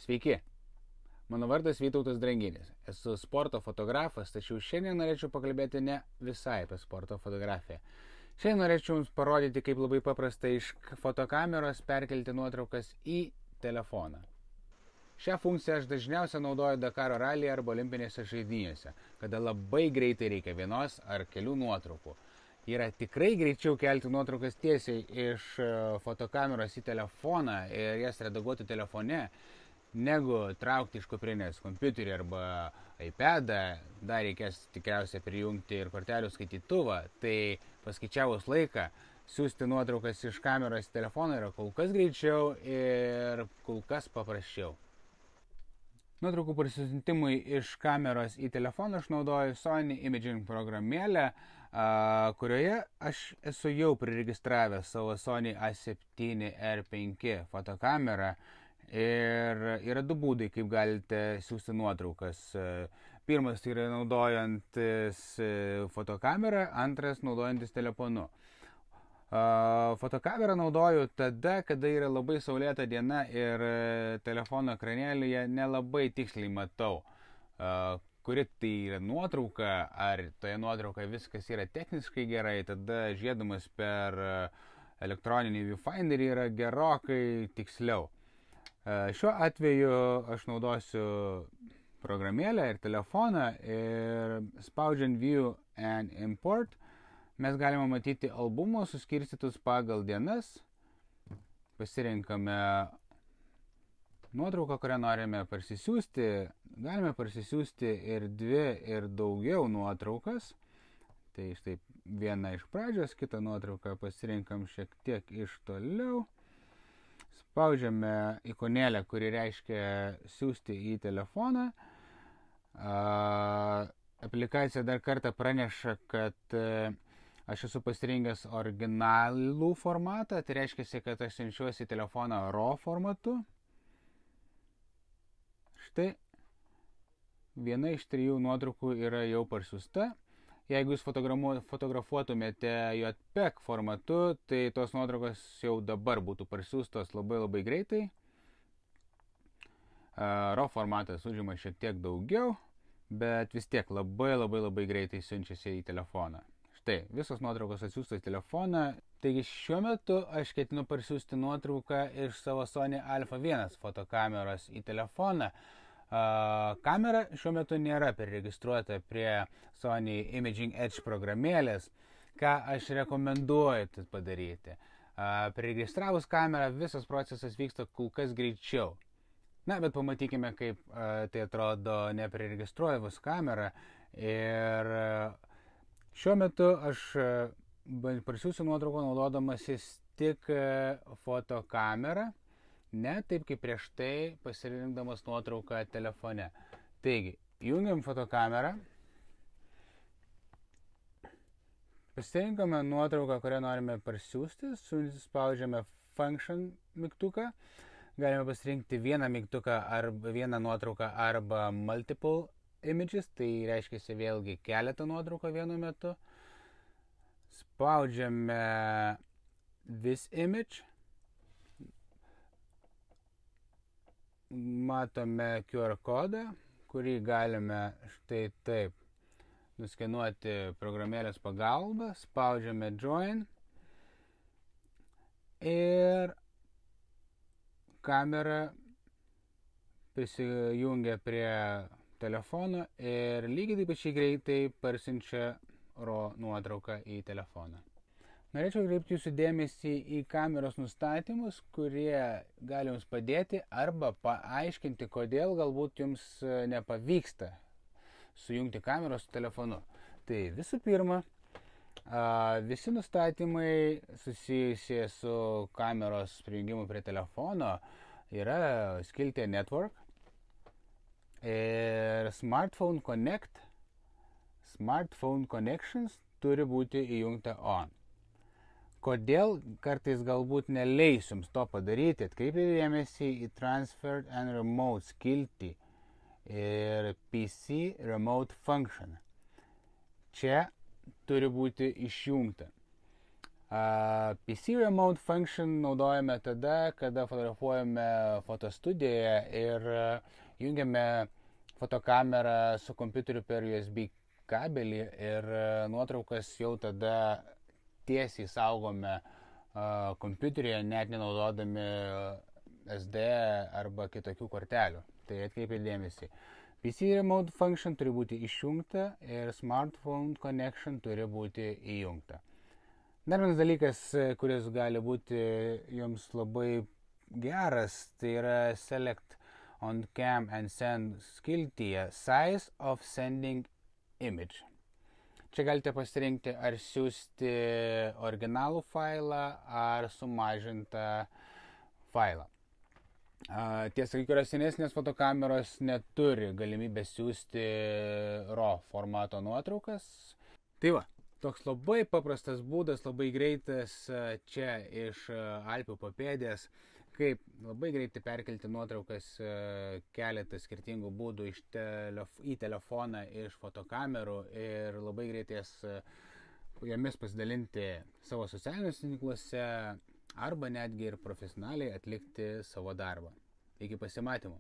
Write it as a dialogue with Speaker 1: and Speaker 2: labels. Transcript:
Speaker 1: Sveiki, mano vardas Vytautas Dranginis. Esu sporto fotografas, tačiau šiandien norėčiau pakalbėti ne visai apie sporto fotografiją. Šiandien norėčiau Jums parodyti, kaip labai paprasta iš fotokameros perkelti nuotraukas į telefoną. Šią funkciją aš dažniausiai naudoju Dakaro ralyje arba olimpinėse žaidynėse, kada labai greitai reikia vienos ar kelių nuotraukų. Yra tikrai greičiau kelti nuotraukas tiesiai iš fotokameros į telefoną ir jas redaguoti telefone, negu traukti iš kuprinės kompiuterį arba iPadą. Dar reikės tikriausiai prijungti ir kortelių skaitytuvą. Tai paskaičiavus laiką, siųsti nuotraukas iš kameros į telefoną yra kol kas greičiau ir kol kas paprasčiau. Nuotraukų parsisiuntimui iš kameros į telefoną aš naudoju Sony Imaging programėlę, kurioje aš esu jau priregistravęs savo Sony A7R5 fotokamerą. Ir yra du būdai, kaip galite siųsti nuotraukas. Pirmas tai yra naudojantis fotokamerą, antras naudojantis telefonu. Fotokamerą naudoju tada, kada yra labai saulėta diena ir telefono ekranėlyje nelabai tiksliai matau, kuri tai yra nuotrauka, ar toje nuotraukoje viskas yra techniškai gerai, tada žiūrėdamas per elektroninį viewfinderį yra gerokai tiksliau. Šiuo atveju aš naudosiu programėlę ir telefoną ir spaudžiant View and Import mes galime matyti albumus suskirstytus pagal dienas. Pasirinkame nuotrauką, kurią norime parsisiųsti. Galime parsisiųsti ir dvi ir daugiau nuotraukas. Tai štai viena iš pradžios, kitą nuotrauką pasirinkam šiek tiek iš toliau. Spaudžiame ikonėlę, kuri reiškia siųsti į telefoną. Aplikacija dar kartą praneša, kad aš esu pasirinkęs originalų formatą, tai reiškia, kad aš siunčiuosi į telefoną RAW formatu. Štai viena iš 3 nuotraukų yra jau parsiųsta. Jeigu jūs fotografuotumėte JPEG formatu, tai tos nuotraukos jau dabar būtų parsiųstos labai greitai. RAW formatas užima šiek tiek daugiau, bet vis tiek labai greitai siunčiasi į telefoną. Štai, visos nuotraukos atsiųstos į telefoną. Taigi šiuo metu aš ketinu parsiųsti nuotrauką iš savo Sony Alpha 1 fotokameros į telefoną. Kamera šiuo metu nėra perregistruota prie Sony Imaging Edge programėlės, ką aš rekomenduoju padaryti. Perregistravus kamerą visas procesas vyksta kol kas greičiau. Na, bet pamatykime, kaip tai atrodo neperregistruojus kamerą. Ir šiuo metu aš parsiųsiu nuotrauką naudodamasis tik fotokamerą. Ne taip kaip prieš tai pasirinkdamas nuotrauką telefone. Taigi, jungiam fotokamerą. Pasirinkame nuotrauką, kurią norime parsiųsti. Spaudžiame Function mygtuką. Galime pasirinkti vieną mygtuką arba vieną nuotrauką arba multiple images. Tai reiškia vėlgi keletą nuotraukų vienu metu. Spaudžiame This image. Matome QR kodą, kurį galime štai taip nuskenuoti programėlės pagalba. Spaudžiame Join ir kamera prisijungia prie telefono ir lygiai taip pačiai greitai parsiunčia RAW nuotrauką į telefoną. Norėčiau kreipti jūsų dėmesį į kameros nustatymus, kurie gali jums padėti arba paaiškinti, kodėl galbūt jums nepavyksta sujungti kameros su telefonu. Tai visų pirma, visi nustatymai susijusi su kameros prijungimu prie telefono yra skiltyje Network ir Smartphone Connect, Smartphone Connections turi būti įjungta on. Kodėl kartais galbūt neleis jums to padaryti, atkreipkite dėmesį į Transferred and Remote skiltį ir PC Remote Function. Čia turi būti išjungta. PC Remote Function naudojame tada, kada fotografuojame fotostudijoje ir jungiame fotokamerą su kompiuteriu per USB kabelį ir nuotraukas jau tada tiesiai saugome kompiuteryje, net nenaudodami SD arba kitokių kortelių. Tai atkreipkite dėmesį. PC Remote Function turi būti išjungta ir Smartphone Connection turi būti įjungta. Dar vienas dalykas, kuris gali būti jums labai geras, tai yra Select on Cam and Send skiltyje Size of Sending Image. Čia galite pasirinkti, ar siūsti originalų failą, ar sumažintą failą. Tiesa, kai kurios senesnės fotokameros neturi galimybę siūsti RAW formato nuotraukas. Tai va, toks labai paprastas būdas, labai greitas čia iš Alpių papėdės, kaip labai greitai perkelti nuotraukas keletą skirtingų būdų į telefoną iš fotokamerų ir labai greitai jomis pasidalinti savo socialiniuose tinkluose arba netgi ir profesionaliai atlikti savo darbą. Iki pasimatymo.